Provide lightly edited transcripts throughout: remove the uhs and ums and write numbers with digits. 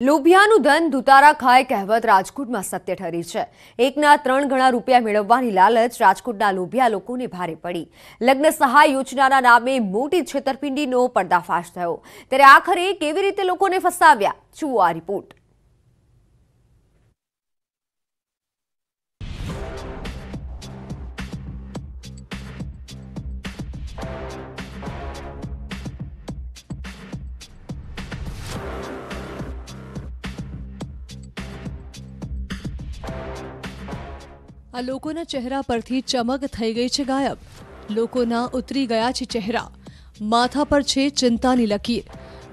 લોભિયાનું ધન દુતારા ખાય કહેવત રાજકોટમાં સત્ય ઠરી છે। એકના 3 ગણા રૂપિયા મેળવવાની લાલચ રાજકોટના લોભિયા લોકોને ભારે પડી। લગ્ન સહાય યોજનાના નામે મોટી છેતરપિંડીનો પર્દાફાશ થયો। ત્યારે આખરે કેવી રીતે લોકોને ફસાવ્યા, જુઓ આ રિપોર્ટ। આ લોકોના ચહેરા પરથી ચમક થઈ ગઈ છે ગાયબ। લોકોના ઉતરી ગયા છે ચહેરા, માથા પર છે ચિંતાની લકીર।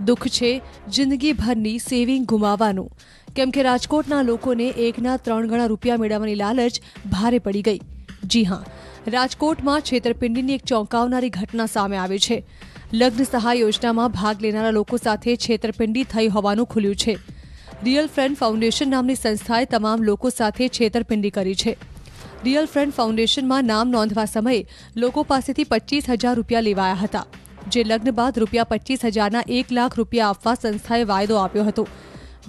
દુઃખ છે જિંદગીભરની સેવિંગ ગુમાવવાનું, કેમ કે રાજકોટના લોકોને એકના 3 ગણા રૂપિયા મેળવવાની લાલચ ભારે પડી ગઈ। જી હા, રાજકોટમાં છેતરપિંડીની એક ચોંકાવનારી ઘટના સામે આવી છે। લગ્ન સહાય યોજનામાં ભાગ લેનારા લોકો સાથે છેતરપિંડી થઈ હોવાનું ખુલ્યું છે। રિયલ ફ્રેન્ડ ફાઉન્ડેશન નામની સંસ્થાએ તમામ લોકો સાથે છેતરપિંડી કરી છે। રિયલ ફ્રેન્ડ ફાઉન્ડેશનમાં નામ નોંધવા સમયે લોકો પાસેથી 25,000 રૂપિયા લેવાયા હતા, જે લગ્ન બાદ રૂપિયા 25,000ના 1 લાખ રૂપિયા આપવા સંસ્થાએ વાયદો આપ્યો હતો।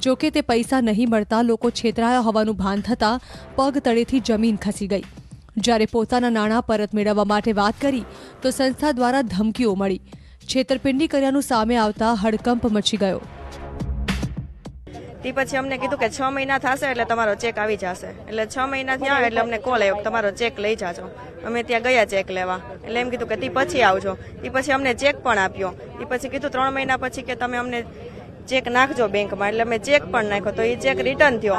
જોકે તે પૈસા નહીં મળતા લોકો છેતરાયા હોવાનું ભાન થતાં પગ તળેથી જમીન ખસી ગઈ। જ્યારે પોતાના નાણાં પરત મેળવવા માટે વાત કરી તો સંસ્થા દ્વારા ધમકીઓ મળી। છેતરપિંડી કર્યાનું સામે આવતા હડકંપ મચી ગયો। તે પછી અમને કીધું કે 6 મહિના થશે એટલે તમારો ચેક આવી જશે। એટલે 6 મહિના થયા એટલે અમને કોલ આવ્યો કે તમારો ચેક લઈ જાજો। અમે ત્યાં ગયા ચેક લેવા, એટલે એમ કીધું કે તે પછી આવજો। તે પછી અમને ચેક પણ આપ્યો। તે પછી કીધું 3 મહિના પછી કે તમે અમને ચેક નાખજો બેંકમાં। એટલે અમે ચેક પણ નાખ્યો તો એ ચેક રિટર્ન થયો।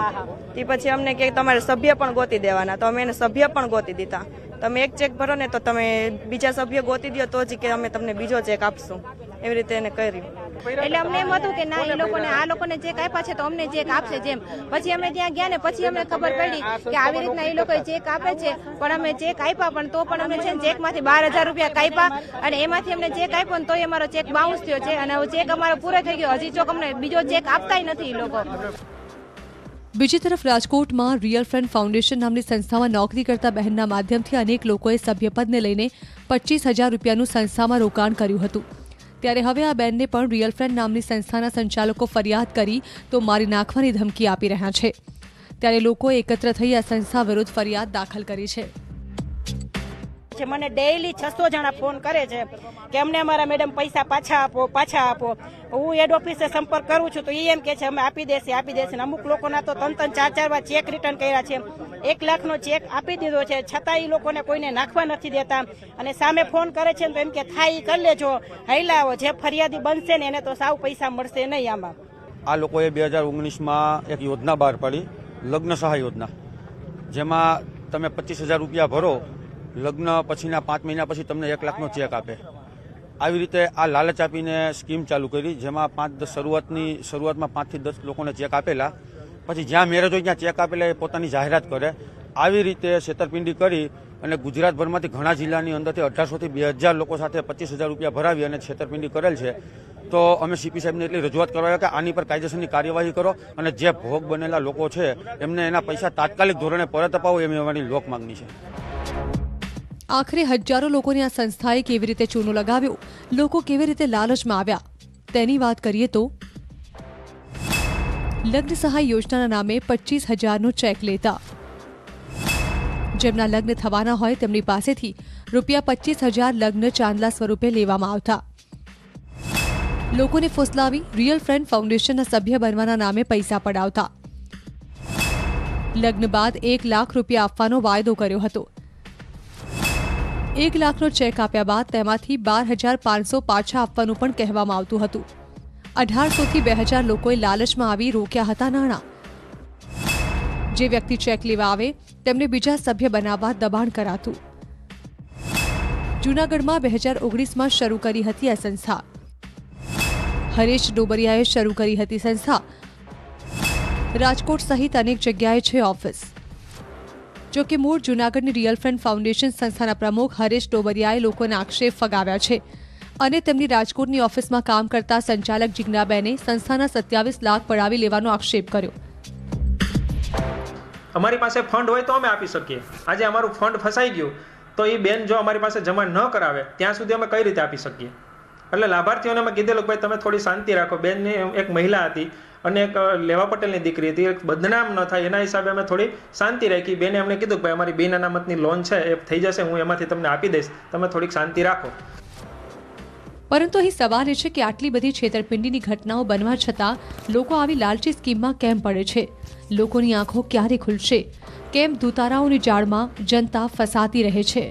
તે પછી અમને કે તમારે સભ્ય પણ ગોતી દેવાના, તો અમે એને સભ્ય પણ ગોતી દીધા। તમે એક ચેક ભરો ને તો તમે બીજા સભ્ય ગોતી દો તો જ કે અમે તમને બીજો ચેક આપશું, એવી રીતે એને કર્યું। એટલે અમને એમ હતું કે ના, એ લોકોને આ લોકોને ચેક આપ્યા છે તો અમને ચેક આપશે જેમ। પછી અમે ત્યાં ગયા ને પછી અમને ખબર પડી કે આવી રીતના એ લોકો ચેક આપે છે, પણ અમે ચેક આપ્યા પણ તો પણ અમે છે ને ચેકમાંથી 12,000 રૂપિયા કાપ્યા, અને એમાંથી અમને ચેક આપ્યો ને તો અમારો ચેક બાઉન્સ થયો છે, અને ચેક અમારો પૂરો થઈ ગયો। હજી ચોક અમને બીજો ચેક આપતા નથી એ લોકો। બીજી તરફ રાજકોટમાં રિયલ ફ્રેન્ડ ફાઉન્ડેશન નામની સંસ્થામાં નોકરી કરતા બહેનના માધ્યમથી અનેક લોકોએ સભ્યપદને લઈને 25,000 રૂપિયાનું સંસ્થામાં રોકાણ કર્યું હતું। ત્યારે હવે આ બેનને પણ રિયલ ફ્રેન્ડ નામની સંસ્થાના સંચાલકો ફરિયાદ કરી તો મારી નાખવાની ધમકી આપી રહ્યા છે। ત્યારે લોકોએ એકત્ર થઈ આ સંસ્થા વિરુદ્ધ ફરિયાદ દાખલ કરી છે। મને ડેઈલી 600 જણા ફોન કરે છે કે અમને અમારા મેડમ પૈસા પાછા આપો। હું હેડ ઓફિસે સંપર્ક કરું છું તો એ એમ કે છે અમે આપી દેશે। અમુક લોકોના તો 3-4 વાર ચેક રિટર્ન કર્યા છે। 1 લાખનો ચેક આપી દીધો છે, છતાં એ લોકોને કોઈને નાખવા નથી દેતા, અને સામે ફોન કરે છે તો એમ કે થાય કરી લેજો, હૈલાવો, જે ફરિયાદી બનશે ને એને તો સાવ પૈસા મળશે નહીં। આમાં આ લોકોએ 2019માં એક યોજના બહાર પાડી, લગ્ન સહાય યોજના, જેમાં તમે 25,000 રૂપિયા ભરો, લગ્ન પછીના 5 મહિના પછી તમને 1 લાખનો ચેક આપે। આવી રીતે આ લાલચ આપીને સ્કીમ ચાલુ કરી, જેમાં 5-10 શરૂઆતમાં 5 થી 10 લોકોને ચેક આપેલા, પછી જ્યાં મેરેજ હોય ત્યાં ચેક આપેલા એ પોતાની જાહેરાત કરે। આવી રીતે છેતરપિંડી કરી અને ગુજરાતભરમાંથી ઘણા જિલ્લાની અંદરથી 1800 થી 2000 લોકો સાથે 25,000 રૂપિયા ભરાવી અને છેતરપિંડી કરેલ છે। તો અમે સીપી સાહેબને એટલી રજૂઆત કરવા કે આની પર કાયદેસરની કાર્યવાહી કરો અને જે ભોગ બનેલા લોકો છે એમને એના પૈસા તાત્કાલિક ધોરણે પરત અપાવો, એમ અમારી લોક માંગણી છે। આખરે હજારો લોકોની આ સંસ્થાએ કેવી રીતે ચૂનો લગાવ્યો, લોકો કેવી રીતે લાલચમાં આવ્યા, તેની વાત કરીએ તો લગ્ન સહાય યોજનાના નામે 25,000નો ચેક લેતા, જેમના લગ્ન થવાના હોય તેમની પાસેથી રૂપિયા 25,000 લગ્ન ચાંદલા સ્વરૂપે લેવામાં આવતા। લોકોને ફોસલાવી રિયલ ફ્રેન્ડ ફાઉન્ડેશનના સભ્ય બનવાના નામે પૈસા પડાવતા। લગ્ન બાદ 1 લાખ રૂપિયા આપવાનો વાયદો કર્યો હતો। 1 લાખનો ચેક આપ્યા બાદ તેમાંથી 12,500 પાછા આપવાનું પણ કહેવામાં આવતું હતું। 1800 થી 2000 લોકોએ લાલચમાં આવી રોક્યા હતા નાણાં। જે વ્યક્તિ ચેક લેવા આવે તેમને બીજા સભ્ય બનાવવા દબાણ કરાતું। જૂનાગઢમાં 2019માં શરૂ કરી હતી આ સંસ્થા। હરેશ ડોબરિયાએ શરૂ કરી હતી સંસ્થા। રાજકોટ સહિત અનેક જગ્યાએ છે ઓફિસ। જો કે મૂળ જૂનાગઢની રિયલ ફ્રેન્ડ ફાઉન્ડેશન સંસ્થાના પ્રમુખ હરેશ ડોબરિયાએ લોકોના આક્ષેપ ફગાવ્યા છે અને તેમની રાજકોટની ઓફિસમાં કામ કરતા સંચાલક જીજ્ઞાબેને સંસ્થાના 27 લાખ પડાવી લેવાનો આક્ષેપ કર્યો। અમારી પાસે ફંડ હોય તો અમે આપી શકીએ। આજે અમારું ફંડ ફસાઈ ગયું તો એ બેન જો અમારી પાસે જમા ન કરાવે ત્યાં સુધી અમે કઈ રીતે આપી શકીએ। એટલે લાભાર્થીઓને મેં કીધેલું કે ભાઈ તમે થોડી શાંતિ રાખો। બેનની એક મહિલા હતી અને એક લેવા પટેલની દીકરી હતી, એક બદનામ ન થાય એના હિસાબે અમે થોડી શાંતિ રાખી. બેને અમને કીધું કે ભાઈ અમારી બેન અનામતની લોન છે એ થઈ જશે, હું એમાંથી તમને આપી દઈશ, તમે થોડીક શાંતિ રાખો. પરંતુ અહીં સવાલ એ છે કે આટલી બધી છેતરપિંડીની ઘટનાઓ બનવા છતાં લોકો આવી લાલચી સ્કીમમાં કેમ પડે છે? લોકોની આંખો ક્યારે ખુલશે? કેમ દુતારાઓની જાળમાં જનતા ફસાતી રહે છે?